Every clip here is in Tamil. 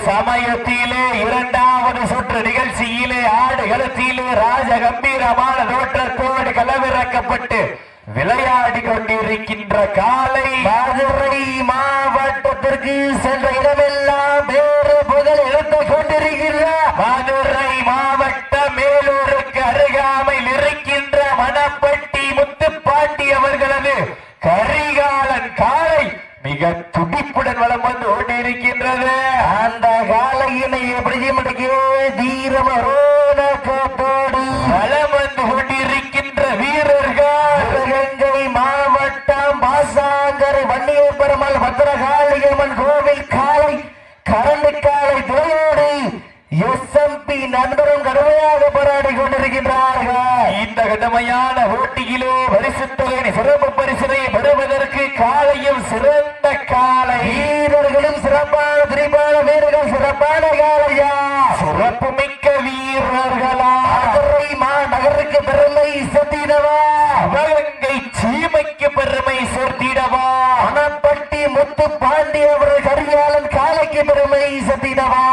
சமயத்திலே இரண்டாவது சுற்று நிகழ்ச்சியிலே ஆடுகளத்திலே ராஜ கம்பீரமான தோற்றத்தோடு களமிறக்கப்பட்டு விளையாடி கொண்டிருக்கின்ற காலை மதுரை மாவட்டத்திற்கு சென்ற இடமெல்லாம் வேறு புகழ் எடுத்துக் கொண்டிருக்கின்ற மதுரை மாவட்ட மேலூருக்கு அருகாமையில் இருக்கின்ற மணப்பட்டி முத்துப்பாண்டி அவர்களது கரிகாலன் காலை மிக துடிப்புடன் வளம் வந்து கொண்டிருக்கின்றது. அந்த காலையினை எப்படி தீரமரோடு வளம் வந்து கொண்டிருக்கின்ற வீரர்கள் சிவகங்கை மாவட்டம் பாசாங்கரை வன்னியர் பெருமாள் பத்திரகாளியம்மன் கோவில் காலை கரண்டு காலை துறையோடு SMP நண்பரும் கடுமையாக போராடி கொண்டிருக்கின்றார்கள். இந்த கடுமையான போட்டியிலே பரிசுத்தகனை சிறப்பு பரிசினை பெறுவதற்கு காலையும் சிறந்த காலை வீரர்களும் சிறப்பான திரிபான வீரர்கள் சிறப்பான காலையா சிறப்பு மிக்க வீரர்களா மதுரை மாநகருக்கு பெருமை சேர்த்திடவா சிவகங்கை சீமைக்கு பெருமை சேர்த்திடவா மணப்பட்டி முத்துப்பாண்டி அவர்கள் கரிகாலன் காலைக்கு பெருமை சேர்த்திடவா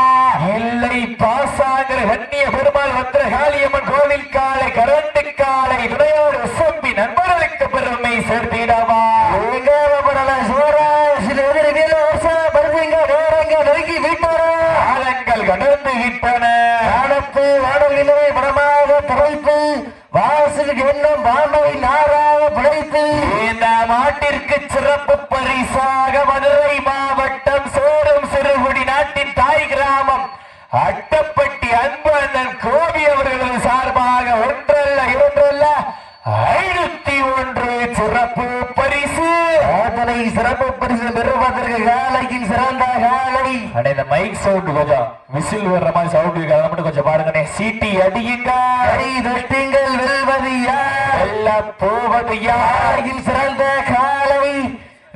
இல்லை பாசாங்கரை வன்னிய பெருமாள் பத்திரகாளியம்மன் கோவில் காலை கரண்டு காலை துணையோடு SMP நண்பர்களுக்கு பெருமை சேர்த்திடவா நெருங்கி விட்டனர் கடந்து விட்டன வாடலிலே படமாக துறைத்து வாசலுக்கு எண்ணம் வானவை நாராக படைத்து இந்த மாட்டிற்கு சிறப்பு பரிசாக மதுரை மாவட்டம் சோறும் சிறுகுடி நாட்டின் தாய் கிராமம் அட்டப்பட்டி அன்பு அண்ணன் கோபி அவர்களது சார்பாக ஒன்றல்ல இரண்டல்ல 501 சிறப்பு பரிசு. அதனை சிறப்பு பரிசு பெறுவதற்கு காலையின் சிறந்த காலை இந்த மைக் சவுண்ட் கொஞ்சம் விசில் வர்ற மாதிரி சவுண்ட் இருக்கு, அதை மட்டும் கொஞ்சம் பாருங்க. சீட்டி அடியுங்க தட்டுங்கள் வெல்வது யார் வெல்ல போவது யாரின் சிறந்த காலை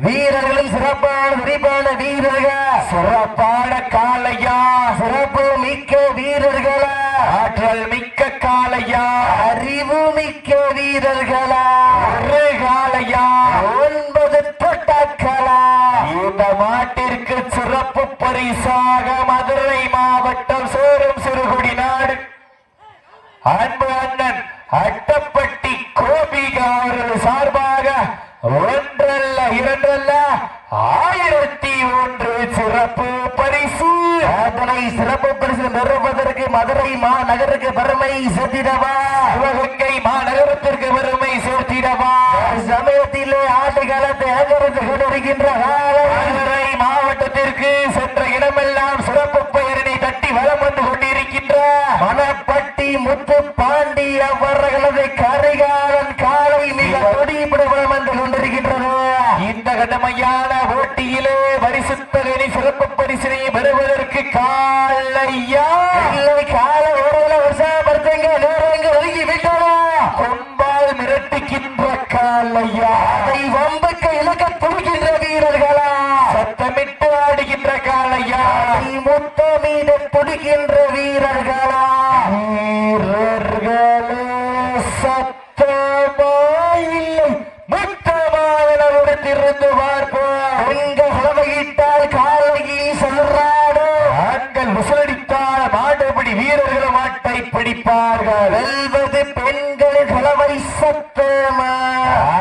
வீரர்களும் சிறப்பான விரிவான வீரர்கள் சிறப்பான காலையா சிறப்பு மிக்க வீரர்களா ஆற்றல் மிக்க காலையா அறிவு மிக்க வீரர்களா ஒரு காலையா 9 தொட்டாக்களா இந்த மாட்டிற்கு சிறப்பு பரிசாக மதுரை மாவட்டம் சோறும் சிறுகுடி நாடு அன்பு அண்ணன் அட்டப்பட்டி கோபிகா அவர்கள் சார்பாக ஒன்றல்ல இரண்டல்ல 1001 சிறப்பு பரிசு. அதனை சிறப்பு பரிசு பெறுவதற்கு மதுரை மாநகருக்கு பெருமை சேர்த்திடவா சிவகங்கை மாநகரத்திற்கு பெருமை சேர்த்திடவா சமயத்திலே ஆட்டுகளத்தை அலங்கரித்து கொண்டிருக்கின்ற மதுரை மாவட்டத்திற்கு சென்ற இடமெல்லாம் சிறப்பு பெயரினை தட்டி வலம் வந்து கொண்டிருக்கின்ற மணப்பட்டி முத்துப்பாண்டி அவர்களது கரிகாலன் காலை மிக துடிப்புடன் வந்து கொண்டிருக்கின்றது. இந்த கடுமையான போட்டியிலே பரிசுத்தகனை சிறப்பு பரிசினை பெறுவதற்கு காலையா இல்லை காலை ஓரளவு உற்சாகப்படுத்துங்க நேரங்க ஒதுக்கி விட்டோம் கொம்பால் மிரட்டுகின்ற காலையா அதை வம்புக்க இலக்க துடிக்கின்ற வீரர்களா சத்தமிட்டு ஆடுகின்ற காலையா முத்தமீத துடிக்கின்ற வீரர்களா வீரர்களே சத்தமா இல்லை முத்தமாக திருந்து பார்ப்போம் பெண்கள் உளவையிட்டால் காலையில் செல்றாடு ஆண்கள் விசலடித்தால் மாடுபிடி வீரர்கள் மாட்டை பிடிப்பார்கள் வெல்வது பெண்களின் கலவை சத்தமா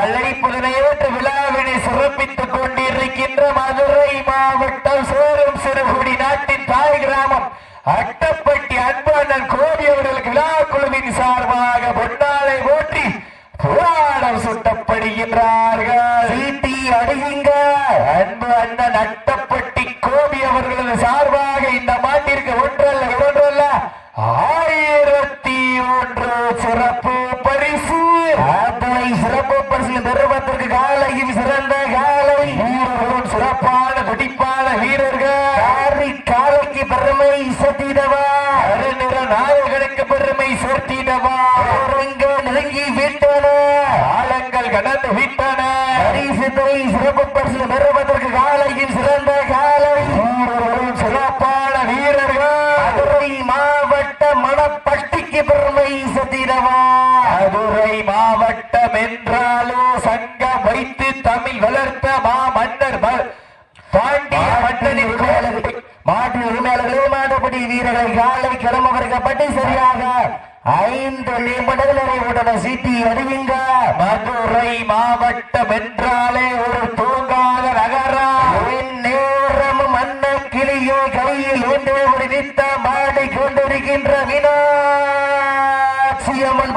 அழைப்புதனை ஏற்று விழாவினை சிறப்பித்துக் கொண்டிருக்கின்ற மதுரை மாவட்டம் சோறும் சிறுகுடி நாட்டின் தாய் கிராமம் அட்டப்பட்டி அன்பு அண்ணன் கோபி அவர்களுக்கு விழா குழுவின் சார்பாக பொன்னாலை போற்றி புராணம் சுட்டப்படுகின்றார்கள். சீட்டி அடியுங்க அன்பு அண்ணன் அட்டப்பட்டி கோபி அவர்களது சார்பாக இந்த மாட்டிற்கு ஒன்றல்ல இரண்டல்ல 1001 சிறப்பு பரிசு. அதனை சிறப்பு பரிசு பெறுவதற்கு காலையும் சிறந்த காலை வீரர்களும் சிறப்பான துடிப்பான வீரர்கள் காலைக்கு பெருமை சேர்த்திடவா அருநிற நாயகனுக்கு பெருமை சேர்த்திடவா நெருங்கி விட்டன ஆழங்கள் கடந்து விட்டன சிறப்பு பரிசு பெறுவதற்கு காலையும் சிறந்த காலை வீரர்களும் சிறப்பான வீரர்கள் மதுரை மாவட்ட மணப்பட்டிக்கு பெருமை சேர்த்திடவா மதுரை மாவட்டம் என்றாலோ சங்கம் வைத்து தமிழ் வளர்த்த மா மன்னர் பாண்டிய மன்னனின் வீரர்கள் காலை கிளம்பவர்க்கப்பட்டு சரியாக 5 நிமிடங்கள் நிறைவுடன் சீட்டி அறிவிங்க. மதுரை மாவட்டம் என்றாலே ஒரு தூங்காத நகரம். நேரமும் அன்ன கிளியோ கையில் ஒன்றே ஒரு நித்தம் ஆடிக்கொண்டிருக்கின்ற மீனாட்சியம்மன்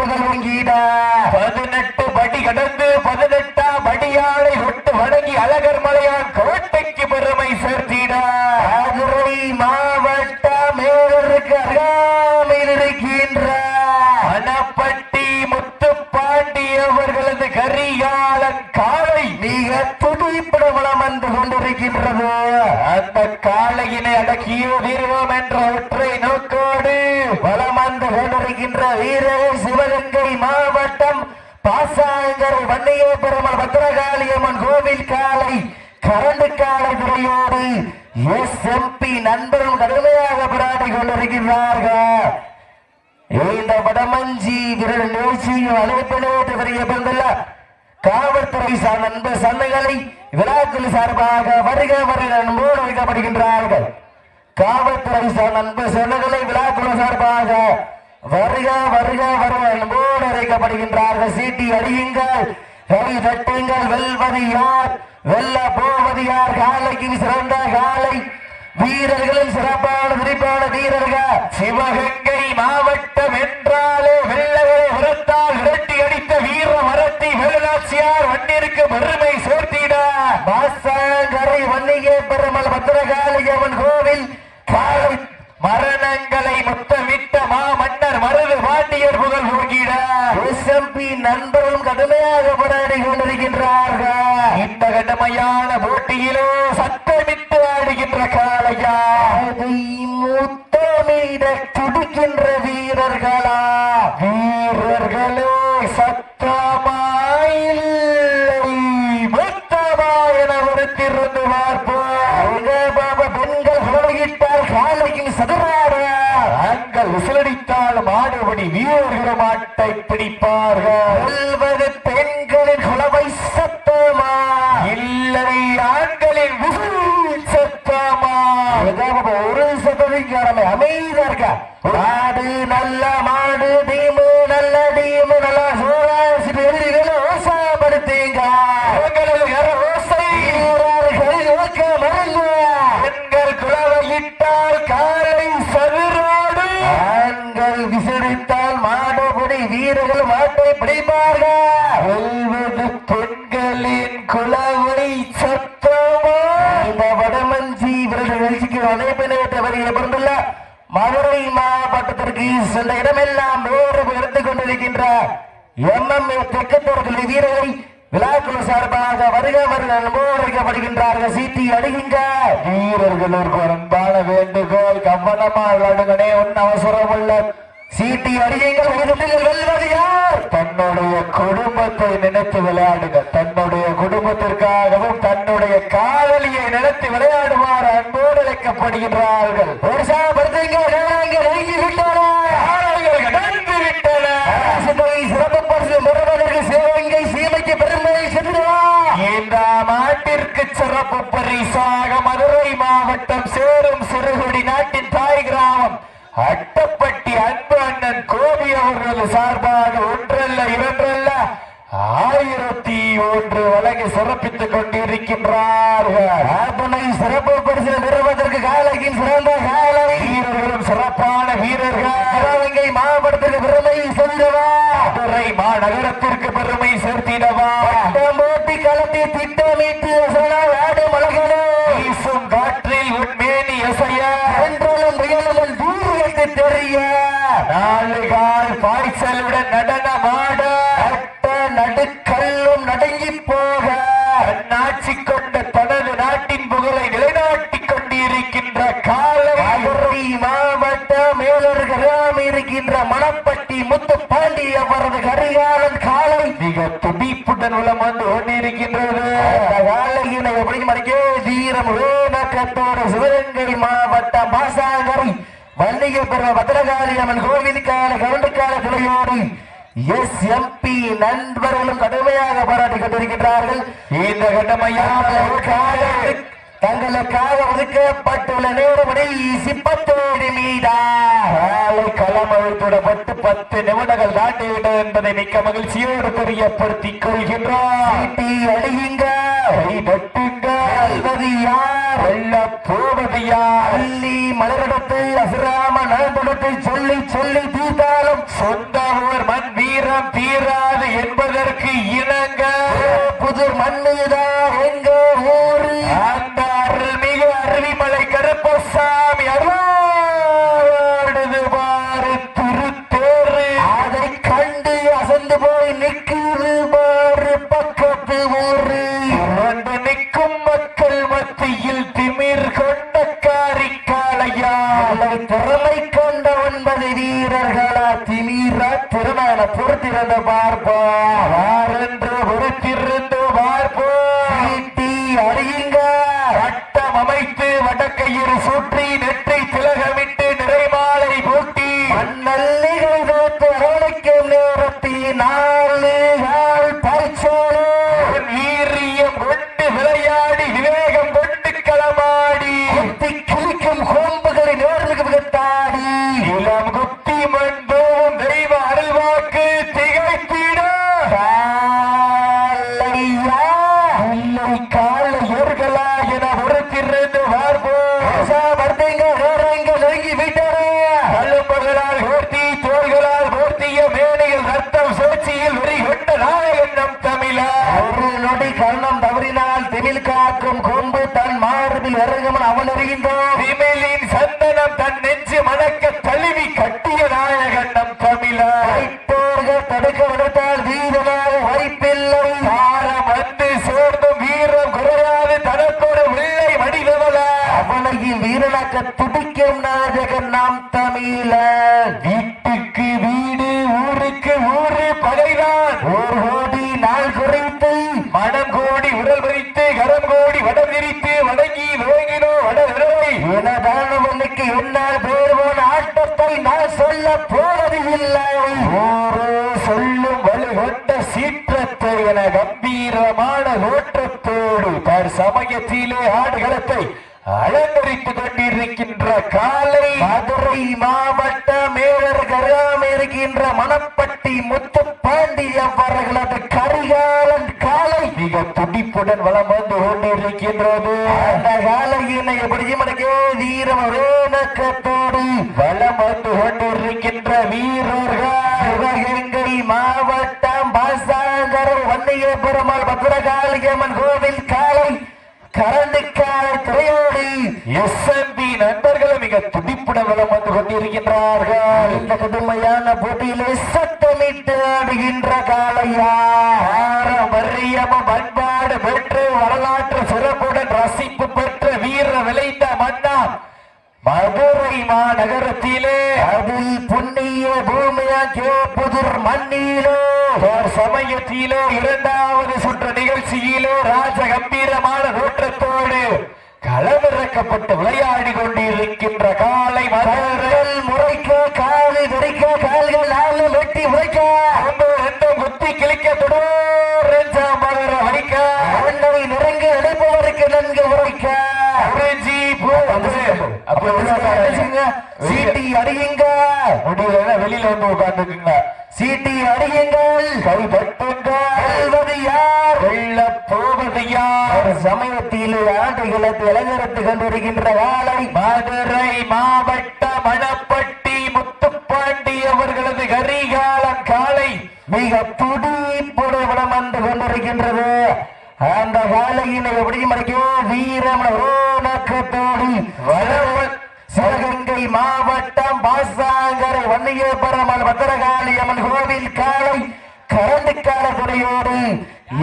புகழ் வங்கிட 18 படி கடந்து 18ஆம் படியாளை விட்டு வழங்கி அழகர் மலையான் கோட்டைக்கு பெருமை சேர்த்திட மதுரை மாவட்டம் மேலருக்கு அருகாமையில் இருக்கின்ற மணப்பட்டி முத்துப்பாண்டி அவர்களது கரிகாலன் காளை மிக துடிப்புடன் வலம் வந்து கொண்டிருக்கின்றது. அந்த காளையினை அடக்கிய வீரவோம் என்ற ஒற்றை நோக்கோடு வலம் வந்து கொண்டிருக்கின்ற வீரர் சிவகங்கை மாவட்டம் பாசாங்கரை வன்னிய பெருமாள் பத்திரகாளியம்மன் கோவில் காளை கரண்டு காளை துறையோடு SMP நண்பர்கள் கடுமையாக போராடி கொண்டிருக்கிறார்கள். இந்த வடமஞ்சி வீரர் நிகழ்ச்சியும் அழைப்பினேற்று வருகின்ற காவல்துறை நண்பர் சந்தைகளை விழாக்கள் சார்பாக வருக வருக அன்போடு வைக்கப்படுகின்றார்கள். காவல்துறை நண்பர் சந்தைகளை விழாக்கள் சார்பாக வருக வருக வருக அன்போடு வைக்கப்படுகின்றார்கள். சீட்டி அடியுங்கள், கை தட்டுங்கள். வெல்வது யார், வெல்ல போவது யார்? காலைக்கு சிறந்த காலை வீரர்களும் சிறப்பான குறிப்பான வீரர்கள். சிவகங்கை மாவட்டம் என்றாலே வெள்ளவரை உரத்தால் விரட்டி அடித்த வீர மரத்தி வேலுநாச்சியார் வண்டிற்கு பெருமை சேர்த்திட பாசாங்கரை வன்னிய பெருமாள் பத்திரகாளியம்மன் கோவில் காலை மரணங்களை முத்தமிட்ட மாமன்னர் மருது பாண்டியர் புகழ் போகிட SMP நண்பர்களும் கடுமையாக போராடி கொண்டிருக்கின்றார்கள். இந்த கடுமையான போட்டியிலே சத்தமிட்டு ஆடுகின்ற காளையா முத்தமிட துடிக்கின்ற வீரர்களா? வீரர்களே சத்தமாயில்லை முத்தமா என ஒருத்திருந்து பார்ப்போம். பெண்கள் உலகிட்டால் காலையில் சதுராட ஆண்கள் விசிலடித்தால் மாடுபடி வீரர்கள் மாட்டை பிடிப்பார்கள். பெண்களின் குலவை சத்தமா இல்லை ஆண்களின் விசில் சத்தமா? ஒரு சதவீதம் அமைதியா இருக்க. மாடு நல்ல மாடு, டீமு நல்ல டீமு, நல்லா சோழாசிரியர்களும் ஓசாப்படுத்தீங்க. பெண்கள் குலவையிட்டால் காலை சதுரோடு, ஆண்கள் விசிறித்தால் மாடுபடி வீரர்கள் மாட்டை பிடிப்பார்கள். பெண்களின் குலவை சத்தமா? இந்த வடமஞ்சி விருது நிகழ்ச்சிக்கு அழைப்பினேற்ற வருகிற பொருந்துள்ள மதுரை மாவட்டத்திற்கு சென்ற இடமெல்லாம் வேறு எடுத்துக் கொண்டிருக்கின்ற MMA தெற்கத்தோர்கள் வீரரை விழாக்குழு சார்பாக வருக வருக அனுபவிக்கப்படுகின்றார்கள். சீட்டி அடிகின்ற வீரர்களுக்கு அன்பான வேண்டுகோள், கவனமா விளையாடுங்களே, ஒன்னும் அவசரம் உள்ள. சீட்டி அடியுங்கள். வெல்வது யார்? தன்னுடைய குடும்பத்தை நினைத்து விளையாடுங்க. தன்னுடைய குடும்பத்திற்காகவும் தன்னுடைய காதலியை நினைத்து விளையாடுமாறு அன்போடு அழைக்கப்படுகின்றார்கள். சிறப்பு பரிசு பெறுவதற்கு சிவகங்கை சீமைக்கு பெருமை சென்றா. இந்த ஆண்டிற்கு சிறப்பு பரிசாக மதுரை மாவட்டம் சேரும் சிறுகுடி நாட்டின் தாய் கிராமம் அட்டப்பட்டி அன்பு அண்ணன் கோபி அவர்களது சார்பாக ஒன்றல்ல இரண்டல்ல 1001 வழங்கி சிறப்பித்துக் கொண்டிருக்கின்றார்கள். அதனை சிறப்பு பரிசு பெறுவதற்கு காலையின் சிறந்த காலை வீரர்களும் சிறப்பான வீரர்கள். சிவகங்கை மாவட்டத்திற்கு பெருமை சென்றவா, மதுரை மாநகரத்திற்கு பெருமை சேர்த்திடவா, ஓட்டி களத்தை திட்டமிட்டு ஆடு மலர்களோ வீசும் காற்றில் உண்மேனி அசைய என்றாலும் முயலும் தூரத்தை தெரிய 4 கால் பாய்ச்சலுடன் நடனமாட நடுக்கல்லும் நடுங்கி போக நாட்சி கொண்ட தனது நாட்டின் புகழை நிலைநாட்டிக் கொண்டிருக்கின்ற காலை மதுரை மாவட்ட மேலர்கள் இருக்கின்ற மணப்பட்டி முத்துப்பாண்டி அவரது கரிகாலன் காலை மிக துடிப்புடன் உளம் வந்து கொண்டிருக்கின்றது. அந்த காலையினை எப்படி மறைக்க தீரம் நோக்கத்தோடு சிவகங்கை மாவட்டம் பாசாங்கரை வன்னிய பெரும பத்திரகாளியம்மன் கோவிலுக்கான கவுண்டுக்கால துறையோடு SMP நண்பர்களும் கடுமையாக போராடி கொண்டிருக்கின்றார்கள். இந்த கட்டமையான தங்களுக்காக ஒதுக்கப்பட்டுள்ள நேரமுறை 10 நிமிடம் களம் அழுத்தப்பட்டு 10 நிமிடங்கள் தாண்டிவிட்டது என்பதை மிக்க மகிழ்ச்சியோடு தெரியப்படுத்திக் கொள்கின்றோம். அடியுங்க போவது யார்? அள்ளி மலரிடத்தை அசுராம நலன்படத்தை சொல்லி சொல்லி தீர்த்தாலும் சொந்த ஊர் மண் வீரம் தீராது என்பதற்கு இணங்க புது மண்ணுதான் எங்க ஊரு அந்த அருள்மிகு அருவிமலை கருப்பசாமி அருளாடுது பாரு திருத்தேரு. அதை கண்டு அசந்து போய் நிற்குது பாரு பக்கத்து ஊரு. வந்து நிற்கும் மக்கள் மத்தியில் திமிர் கொண்ட காரிக்காலையா திறமை கொண்ட 9 வீரர்களா திமிர திறனால பொறுத்திருந்த பார்ப்போம் என்று பொறுத்திருந்து பார்ப்போம். அறியுங்க வட்டம் அமைத்து வடக்கையில் சுற்றி நெற்றி திலகமிட்டு நிறைமாலை பூட்டி மண்ணல்லிகள் தோற்று அரவணைக்கும் நேரத்தில் 4 பரிசோடு வீரியம் கொண்டு விளையாடி விவேகம் கொண்டு களமாடி குத்தி கிழிக்கும் கோம்புகளை நேர்மிகு விகத்தாடி இளம் குத்தி மண்போம் தெய்வ அருள்வாக்கு திகைத்திட காலையர்களா என பொறுத்திருந்து பார்ப்போம். நெருங்கி விட்டன கல்லும்பகளால் போர்த்தி தோள்களால் போர்த்திய மேனையில் ரத்தம் சோழ்ச்சியில் வெறி கொண்ட நாயகன் நம் தமிழர். ஒரு நொடி கர்ணம் தவறினால் திமிழ் காக்கும் கொம்பு தன் மார்பில் இறங்குமன் அவன் அறிகின்றோம். திமிழின் சந்தனம் தன் நெஞ்சு மணக்க தழுவி கட்டிய நாயகன் நம் தமிழர். தடுக்க விடுத்தால் வீரனாக வாய்ப்பில்லை. தாரம் வந்து சேர்ந்தும் வீரம் குறையாது தனக்கொரு உள்ளை வடிவமல அவனையும் வீரனாக்க துடிக்கும் நாயகன் நாம் தமிழர். வீட்டுக்கு வீடு ஊருக்கு ஊரு பகைதான் ஓர் கோடி நாள் குறைத்து மனம் கோடி உடல் பறித்து கரம் கோடி வடம் விரித்து வடங்கி நோங்கினோ வட விரவை எனதானவனுக்கு என்னால் பேர்வோன ஆட்டத்தை நான் சொல்ல போவது இல்லை. சொல்லும் வலுகொண்ட சீற்றத்தை என கம்பீரமான ஓட்டத்தோடு தற்சமயத்திலே ஆடுகளத்தை அலங்கரித்துக் கொண்டிருக்கின்ற காலை மதுரை மாவட்ட மேலர் கராம இருக்கின்ற மணப்பட்டி முத்துப்பாண்டி அவர்களது கரிகாலன் காலை மிக துடிப்புடன் வளம் வந்து கொண்டிருக்கின்றது. அந்த காலையினை எப்படி மடக்கே தீரம் நக்கத்தோடு வளம் வந்து கொண்டிருக்கின்ற வீரர்கள் சிவகங்கை மாவட்டம் பாசாங்கரை வன்னிய பெருமாள் பத்திரகாளியம்மன் கோவில் காலை கரண்டுக்கால துறையோடு எஸ்எம்பி நண்பர்கள் மிக துடிப்புடன் வளம் வந்து கொண்டிருக்கின்றார்கள். இந்த கடுமையான போட்டியிலே சட்டமிட்டு ஆடுகின்ற காலையா மரியமும் பண்பாடு பெற்று வரலாற்று சிறப்புடன் ரசிப்பு பெற்ற வீர விளைந்த மன்னா மதுரை மாநகரத்திலே அதில் புண்ணிய பூமியாக்கிய புதுர் மண்ணிலோ சமயத்திலோ 2வது சுற்று நிகழ்ச்சியிலோ ராஜ கம்பீரமான தோற்றத்தோடு களமிறக்கப்பட்டு விளையாடி கொண்டிருக்கின்ற காலை மதர்கள் முறைக்க காலை வெடிக்க கால்கள் 4 வெட்டி உரைக்க குத்தி கிழிக்க தொடர் மதுர வைக்க அண்ணவை நெருங்கி அடைப்பவருக்கு நன்கு உரைக்க சீட்டி அடியுங்க முடியல வெளியில வந்து உட்கார்ந்துக்குங்க. சீட்டி அடியுங்கள் கைப்பற்றுங்கள் யார் வெள்ள போவது யார்? சமயத்தில் ஆண்டுகளத்தை அலங்கரித்துக் கொண்டிருக்கின்ற காலை மதுரை மாவட்ட மணப்பட்டி முத்துப்பாண்டி அவர்களது கரிகாலன் காலை மிக துடிப்புடன் வளம் வந்து கொண்டிருக்கின்றது. அந்த காலையினை எப்படி மறைக்கோ வீரமோடு சிவகங்கை மாவட்டம் பாசாங்கரை வன்னிய பெருமாள் பத்திரகாளியம்மன் கோவில் காலை கரண்டுக்கால துறையோடு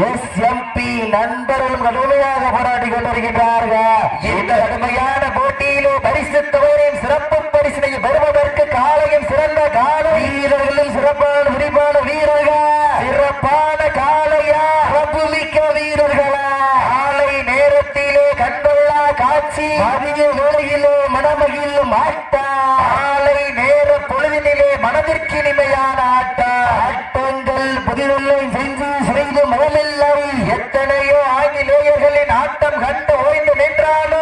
எஸ்எம்பி நண்பர்களும் கடுமையாக போராடி கொண்டிருக்கின்றார்கள். இந்த கடுமையான போட்டியிலே பரிசு தொகையின் சிறப்பு பரிசினை பெறுவதற்கு காலையும் சிறந்த காலை வீரர்களும் சிறப்பான விரிவான வீரர்கள் சிறப்பான காலையா மிக்க வீரர்களா காலை நேரத்திலே கண்டுள்ள காட்சி மதிய வேளையிலே மனமகிழும் ஆட்டா காலை நேர பொழுதினிலே மனதிற்கு இனிமையான ஆட்டா ஆட்டங்கள் புதிதொல்லை செஞ்சு செய்து முதலில்லை எத்தனையோ ஆங்கிலேயர்களின் ஆட்டம் கண்டு ஓய்ந்து நின்றாலும்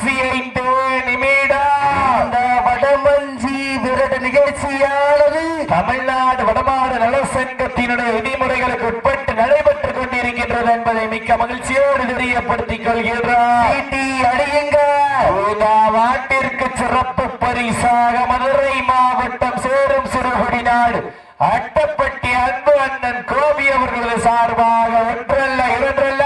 கடைசி 5 நிமிடம் இந்த வடமஞ்சி விரட்டு நிகழ்ச்சியானது தமிழ்நாடு வடமாடு நலசங்கத்தினுடைய விதிமுறைகளுக்கு உட்பட்டு நடைபெற்றுக் கொண்டிருக்கின்றது என்பதை மிக்க மகிழ்ச்சியோடு தெரியப்படுத்திக் கொள்கின்றார். அடியுங்க நாட்டிற்கு சிறப்பு பரிசாக மதுரை மாவட்டம் சேரும் சிறுகுடி நாடு அட்டப்பட்டி அன்பு அண்ணன் கோபி அவர்களது சார்பாக ஒன்றல்ல இரண்டல்ல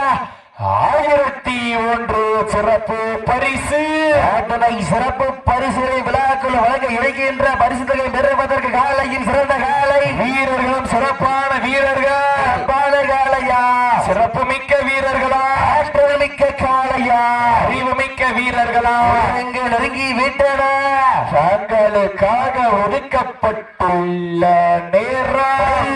1001 சிறப்பு பரிசு. அத்தனை சிறப்பு பரிசுகளை விழாக்கள் வழங்க இருக்கின்ற பரிசுகளை பெறுவதற்கு காலையில் சிறந்த காலை வீரர்களும் சிறப்பான வீரர்கள் சிறப்பான காலையா சிறப்பு மிக்க வீரர்களா ஆற்றல் மிக்க காலையா அறிவு மிக்க வீரர்களா எங்கு நெருங்கி விட்டன தங்களுக்காக ஒதுக்கப்பட்டுள்ள நேரம்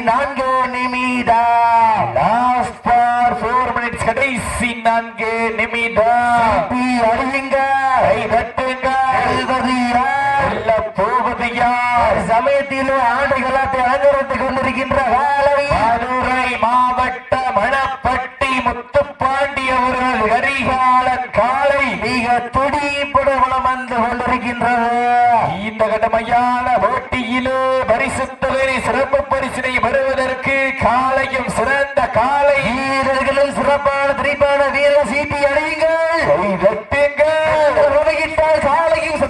4 நிமிடம் லாஸ்ட் ஃபார் 4 மினிட்ஸ் கடைசி 4 நிமிடம் அடியுங்க கை தட்டுங்க வெல்ல போவது யார் சமயத்தில் ஆண்டுகளாத்தை அலங்கரித்துக் கொண்டிருக்கின்ற காலை மதுரை மாவட்ட மணப்பட்டி முத்துப்பாண்டி அவர்கள் கரிகாலன் காலை மிக துடிப்புடன் வந்து கொண்டிருக்கின்றது. இந்த கடமையான போட்டியிலே பரிசுத்தவரை சிறப்பு பரிசினை பெறுவதற்கு காலையும் சிறந்த காலை வீரர்களும் சிறப்பான திரிப்பான வீரர் சீட்டி அடையுங்கள் காலையும்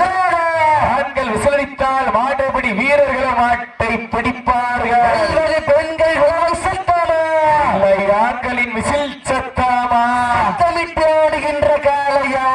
ஆண்கள் விசிலடித்தால் மாட்டபடி வீரர்கள் மாட்டை பிடிப்பார்கள். பெண்கள் ஆண்களின் விசில் சத்தமா சத்தமிட்டு ஆடுகின்ற காலையா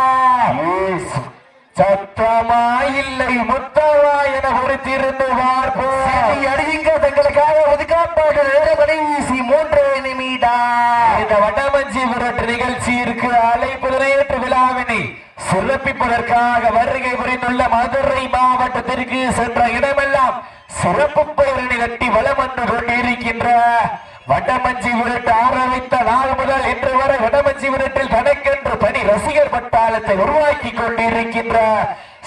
சத்தமா இல்லை முத்தமா என பொறுத்திருந்து பார்ப்போம். அடியுங்க தங்களுக்காக ஒதுக்காப்பாடு கடைசி 3 நிமிடம் இந்த வடமஞ்சி விரட்டு நிகழ்ச்சியிற்கு அழைப்பு ஏற்று விழாவினை சிறப்பிப்பதற்காக வருகை புரிந்துள்ள மதுரை மாவட்டத்திற்கு சென்ற இடமெல்லாம் சிறப்பு பெயரணி கட்டி வலம் வந்து கொண்டிருக்கின்ற வடமஞ்சி விரட்டு ஆரம்பித்த நாள் முதல் இன்று வரை வடமஞ்சி விரட்டில் தனக்கென்று தனி ரசிகர் பட்டாளத்தை உருவாக்கி கொண்டிருக்கின்ற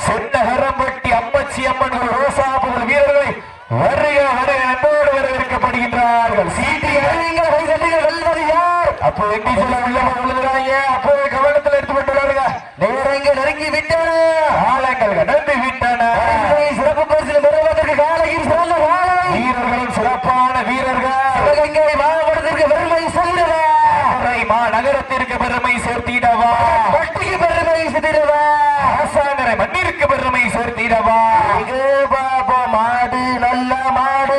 சென்னகரம்பட்டி அம்மச்சி அம்மன் ரோசாபுகள் வீரர்களை வருக வருக அன்போடு வரவேற்கப்படுகின்றார்கள். சீட்டி வெல்வது யார்? அப்போ எங்கே சொல்ல உள்ளாங்க அப்போ கவனத்தில் எடுத்துவிட்டுள்ளாருங்க. நேரங்கள் நெருங்கி விட்டன காலங்கள் கடந்து விட்டன. சிறப்பு பரிசில் பெறுவதற்கு காலையில் சிறந்த காலை வீரர்களும் சிறப்பான வீரர்கள் சிவகங்கை மாவட்டத்திற்கு பெருமை சொல்லிடவா நகரத்திற்கு பெருமை சேர்த்திடவா பட்டிக்கு பெருமை சேர்த்திடவா அரசாங்கரை மண்ணிற்கு பெருமை சேர்த்திடவா பாபா மாடு நல்ல மாடு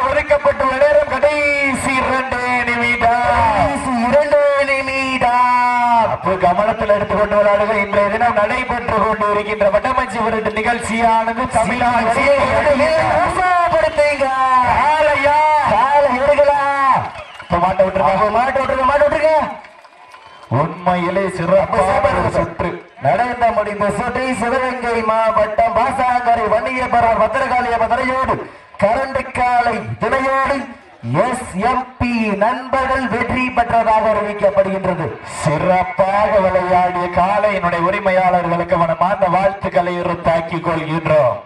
ஒதுக்கப்பட்டுள்ள நேரம் கடைசி 2 நிமிடம் அப்போ கவனத்தில் எடுத்துக்கொண்டு விளையாடுகள் இன்றைய தினம் நடைபெற்று கொண்டு இருக்கின்ற வடமஞ்சி விரட்டு நிகழ்ச்சியானது தமிழ்நாடு உண்மையிலே சிறப்பான சுற்று நடந்த முடிந்த சுற்றை சிவகங்கை மாவட்டம் பாசாங்கரை வன்னியபுரம் பத்திரகாளிய மதுரையோடு கரண்டுக்காலை துணையோடு SMP நண்பர்கள் வெற்றி பெற்றதாக அறிவிக்கப்படுகின்றது. சிறப்பாக விளையாடிய காலையினுடைய உரிமையாளர்களுக்கு மனமார்ந்த வாழ்த்துக்களை உறுத்தாக்கிக் கொள்கின்றோம்.